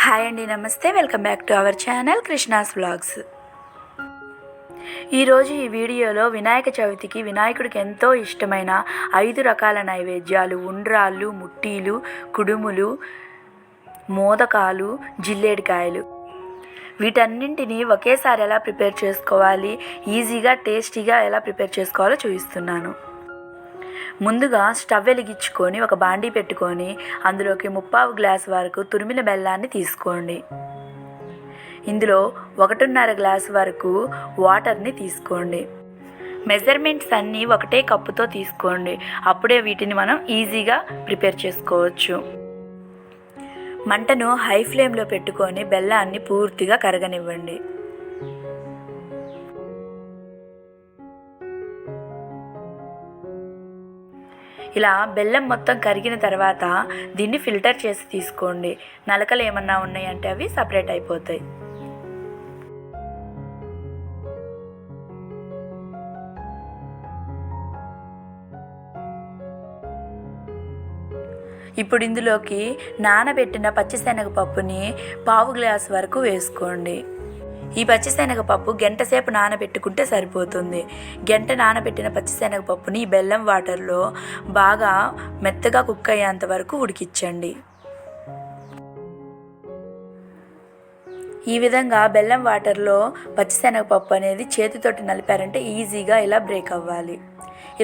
Hi అండి, నమస్తే. Welcome back to our channel Krishna's vlogs. ఈరోజు ఈ వీడియోలో వినాయక చవితికి వినాయకుడికి ఎంతో ఇష్టమైన 5 రకాల నైవేద్యాలు, ఉండ్రాళ్ళు, ముట్టీలు, కుడుములు, మోదకాలు, జిల్లేడికాయలు, వీటన్నింటినీ ఒకేసారి ఎలా ప్రిపేర్ చేసుకోవాలి, ఈజీగా టేస్టీగా ఎలా ప్రిపేర్ చేసుకోవాలో చూపిస్తున్నాను. ముందుగా స్టవ్ వెలిగించుకొని ఒక బాండీ పెట్టుకొని అందులోకి 3/4 గ్లాస్ వరకు తురిమిన బెల్లాన్ని తీసుకోండి. ఇందులో 1.5 గ్లాస్ వరకు వాటర్ని తీసుకోండి. మెజర్మెంట్స్ అన్నీ ఒకటే కప్పుతో తీసుకోండి, అప్పుడే వీటిని మనం ఈజీగా ప్రిపేర్ చేసుకోవచ్చు. మంటను హై ఫ్లేమ్లో పెట్టుకొని బెల్లాన్ని పూర్తిగా కరగనివ్వండి. ఇలా బెల్లం మొత్తం కరిగిన తర్వాత దీన్ని ఫిల్టర్ చేసి తీసుకోండి. నలకలు ఏమన్నా ఉన్నాయంటే అవి సపరేట్ అయిపోతాయి. ఇప్పుడు ఇందులోకి నానబెట్టిన పచ్చిశనగపప్పుని 1/2 గ్లాస్ వరకు వేసుకోండి. ఈ పచ్చిశనగపప్పు గంట సేపు నానబెట్టుకుంటే సరిపోతుంది. గంట నానబెట్టిన పచ్చిశనగపప్పుని ఈ బెల్లం వాటర్లో బాగా మెత్తగా కుక్ అయ్యేంత వరకు ఉడికించండి. ఈ విధంగా బెల్లం వాటర్లో పచ్చిశనగపప్పు అనేది చేతితోటి నలిపారంటే ఈజీగా ఇలా బ్రేక్ అవ్వాలి.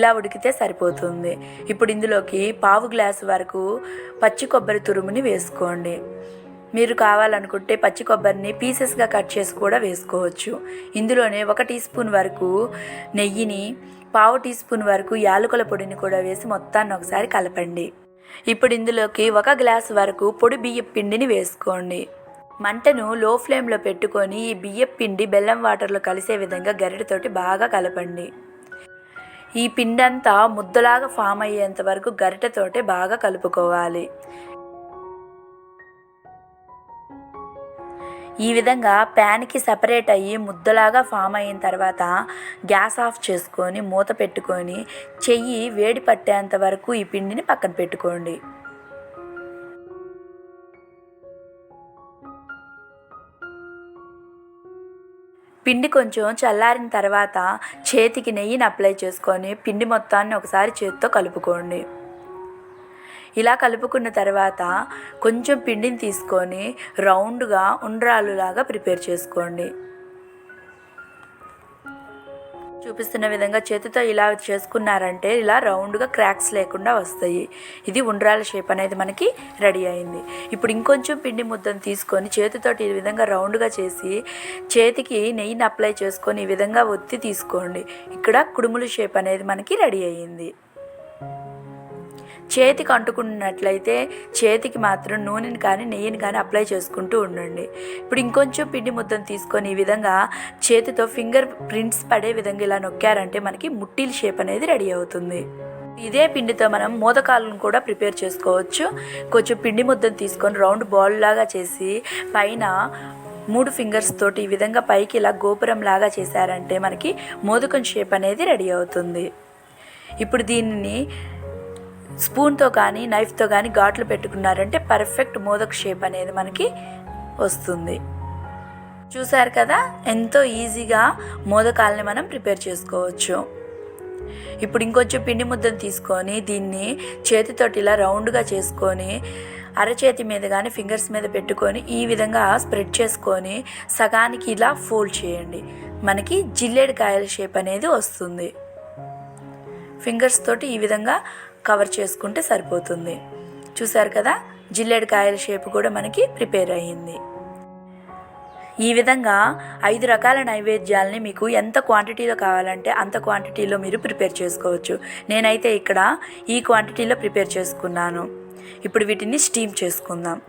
ఇలా ఉడికితే సరిపోతుంది. ఇప్పుడు ఇందులోకి 1/2 గ్లాస్ వరకు పచ్చి కొబ్బరి తురుముని వేసుకోండి. మీరు కావాలనుకుంటే పచ్చి కొబ్బరిని పీసెస్గా కట్ చేసి కూడా వేసుకోవచ్చు. ఇందులోనే 1 టీ స్పూన్ వరకు నెయ్యిని, 1/2 టీ స్పూన్ వరకు యాలకుల పొడిని కూడా వేసి మొత్తాన్ని ఒకసారి కలపండి. ఇప్పుడు ఇందులోకి 1 గ్లాస్ వరకు పొడి బియ్యం పిండిని వేసుకోండి. మంటను లో ఫ్లేమ్లో పెట్టుకొని ఈ బియ్యం పిండి బెల్లం వాటర్లో కలిసే విధంగా గరిటెతోటి బాగా కలపండి. ఈ పిండి అంతా ముద్దలాగా ఫామ్ అయ్యేంత వరకు గరిటెతోటి బాగా కలుపుకోవాలి. ఈ విధంగా ప్యాన్కి సపరేట్ అయ్యి ముద్దలాగా ఫామ్ అయిన తర్వాత గ్యాస్ ఆఫ్ చేసుకొని మూత పెట్టుకొని చెయ్యి వేడి పట్టేంత వరకు ఈ పిండిని పక్కన పెట్టుకోండి. పిండి కొంచెం చల్లారిన తర్వాత చేతికి నెయ్యిని అప్లై చేసుకొని పిండి మొత్తాన్ని ఒకసారి చేతితో కలుపుకోండి. ఇలా కలుపుకున్న తర్వాత కొంచెం పిండిని తీసుకొని రౌండ్గా ఉండ్రాళ్ళులాగా ప్రిపేర్ చేసుకోండి. చూపిస్తున్న విధంగా చేతితో ఇలా చేసుకున్నారంటే ఇలా రౌండ్గా క్రాక్స్ లేకుండా వస్తాయి. ఇది ఉండ్రాళ్ళ షేప్ అనేది మనకి రెడీ అయింది. ఇప్పుడు ఇంకొంచెం పిండి ముద్దను తీసుకొని చేతితోటి ఈ విధంగా రౌండ్గా చేసి చేతికి నెయ్యిని అప్లై చేసుకొని ఈ విధంగా ఒత్తి తీసుకోండి. ఇక్కడ కుడుములు షేప్ అనేది మనకి రెడీ అయ్యింది. చేతికి అంటుకున్నట్లయితే చేతికి మాత్రం నూనెని కానీ నెయ్యిని కానీ అప్లై చేసుకుంటూ ఉండండి. ఇప్పుడు ఇంకొంచెం పిండి ముద్దను తీసుకొని ఈ విధంగా చేతితో ఫింగర్ ప్రింట్స్ పడే విధంగా ఇలా నొక్కారంటే మనకి ముట్టీల షేప్ అనేది రెడీ అవుతుంది. ఇదే పిండితో మనం మోదకాలను కూడా ప్రిపేర్ చేసుకోవచ్చు. కొంచెం పిండి ముద్దను తీసుకొని రౌండ్ బాల్ లాగా చేసి పైన 3 ఫింగర్స్ తోటి ఈ విధంగా పైకి ఇలా గోపురం లాగా చేశారంటే మనకి మోదకం షేప్ అనేది రెడీ అవుతుంది. ఇప్పుడు దీనిని స్పూన్తో కానీ నైఫ్తో కానీ ఘాట్లు పెట్టుకున్నారంటే పర్ఫెక్ట్ మోదక్ షేప్ అనేది మనకి వస్తుంది. చూసారు కదా, ఎంతో ఈజీగా మోదకాలని మనం ప్రిపేర్ చేసుకోవచ్చు. ఇప్పుడు ఇంకొంచెం పిండి ముద్దను తీసుకొని దీన్ని చేతితోటి ఇలా రౌండ్గా చేసుకొని అరచేతి మీద కానీ ఫింగర్స్ మీద పెట్టుకొని ఈ విధంగా స్ప్రెడ్ చేసుకొని సగానికి ఇలా ఫోల్డ్ చేయండి. మనకి జిల్లేడికాయల షేప్ అనేది వస్తుంది. ఫింగర్స్ తోటి ఈ విధంగా కవర్ చేసుకుంటే సరిపోతుంది. చూసారు కదా, జిల్లేడికాయల షేప్ కూడా మనకి ప్రిపేర్ అయ్యింది. ఈ విధంగా 5 రకాల నైవేద్యాలని మీకు ఎంత క్వాంటిటీలో కావాలంటే అంత క్వాంటిటీలో మీరు ప్రిపేర్ చేసుకోవచ్చు. నేనైతే ఇక్కడ ఈ క్వాంటిటీలో ప్రిపేర్ చేసుకున్నాను. ఇప్పుడు వీటిని స్టీమ్ చేసుకుందాం.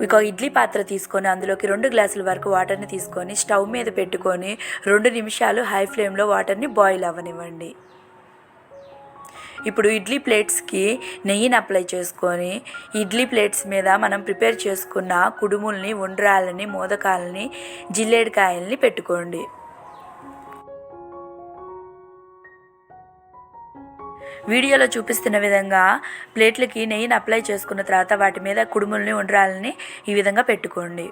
ఒక ఇడ్లీ పాత్ర తీసుకొని అందులోకి 2 గ్లాసుల వరకు వాటర్ని తీసుకొని స్టవ్ మీద పెట్టుకొని 2 నిమిషాలు హై ఫ్లేమ్లో వాటర్ని బాయిల్ అవ్వనివ్వండి. ఇప్పుడు ఇడ్లీ ప్లేట్స్కి నెయ్యిని అప్లై చేసుకొని ఇడ్లీ ప్లేట్స్ మీద మనం ప్రిపేర్ చేసుకున్న కుడుముల్ని, ఉండ్రాళ్ళని, మోదకాలని, జిల్లేడికాయల్ని పెట్టుకోండి. వీడియోలో చూపిస్తున్న విధంగా ప్లేట్లకి నెయ్యిని అప్లై చేసుకున్న తర్వాత వాటి మీద కుడుముల్ని ఉండ్రాలని ఈ విధంగా పెట్టుకోండి.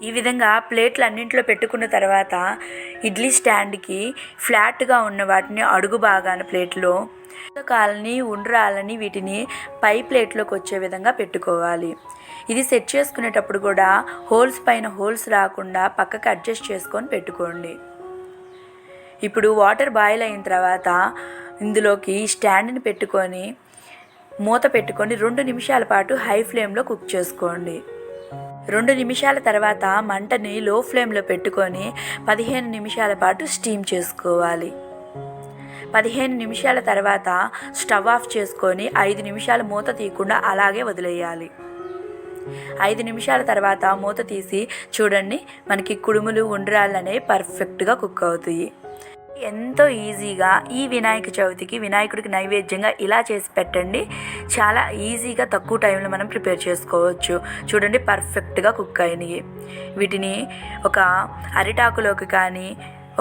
ఈ విధంగా ప్లేట్లు అన్నింటిలో పెట్టుకున్న తర్వాత ఇడ్లీ స్టాండ్కి ఫ్లాట్గా ఉన్న వాటిని అడుగు భాగాన ప్లేట్లో కాలని ఉండ్రాలని వీటిని పై ప్లేట్లోకి వచ్చే విధంగా పెట్టుకోవాలి. ఇది సెట్ చేసుకునేటప్పుడు కూడా హోల్స్ పైన హోల్స్ రాకుండా పక్కకి అడ్జస్ట్ చేసుకొని పెట్టుకోండి. ఇప్పుడు వాటర్ బాయిల్ అయిన తర్వాత ఇందులోకి స్టాండ్ని పెట్టుకొని మూత పెట్టుకొని 2 నిమిషాల పాటు హై ఫ్లేమ్లో కుక్ చేసుకోండి. 2 నిమిషాల తర్వాత మంటని లో ఫ్లేమ్లో పెట్టుకొని 15 నిమిషాల పాటు స్టీమ్ చేసుకోవాలి. 15 నిమిషాల తర్వాత స్టవ్ ఆఫ్ చేసుకొని 5 నిమిషాలు మూత తీయకుండా అలాగే వదిలేయాలి. 5 నిమిషాల తర్వాత మూత తీసి చూడండి, మనకి కుడుములు ఉండ్రాళ్ళు అనేవి పర్ఫెక్ట్గా కుక్ అవుతాయి. ఎంతో ఈజీగా ఈ వినాయక చవితికి వినాయకుడికి నైవేద్యంగా ఇలా చేసి పెట్టండి. చాలా ఈజీగా తక్కువ టైంలో మనం ప్రిపేర్ చేసుకోవచ్చు. చూడండి, పర్ఫెక్ట్గా కుక్ అయినాయి. వీటిని ఒక అరిటాకులోకి కానీ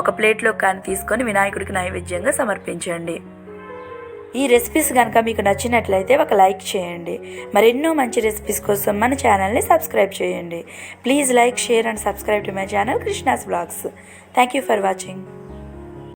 ఒక ప్లేట్లోకి కానీ తీసుకొని వినాయకుడికి నైవేద్యంగా సమర్పించండి. ఈ రెసిపీస్ కనుక మీకు నచ్చినట్లయితే ఒక లైక్ చేయండి. మరెన్నో మంచి రెసిపీస్ కోసం మన ఛానల్ని సబ్స్క్రైబ్ చేయండి. Please like, share and subscribe to my channel Krishna's vlogs. Thank you for watching.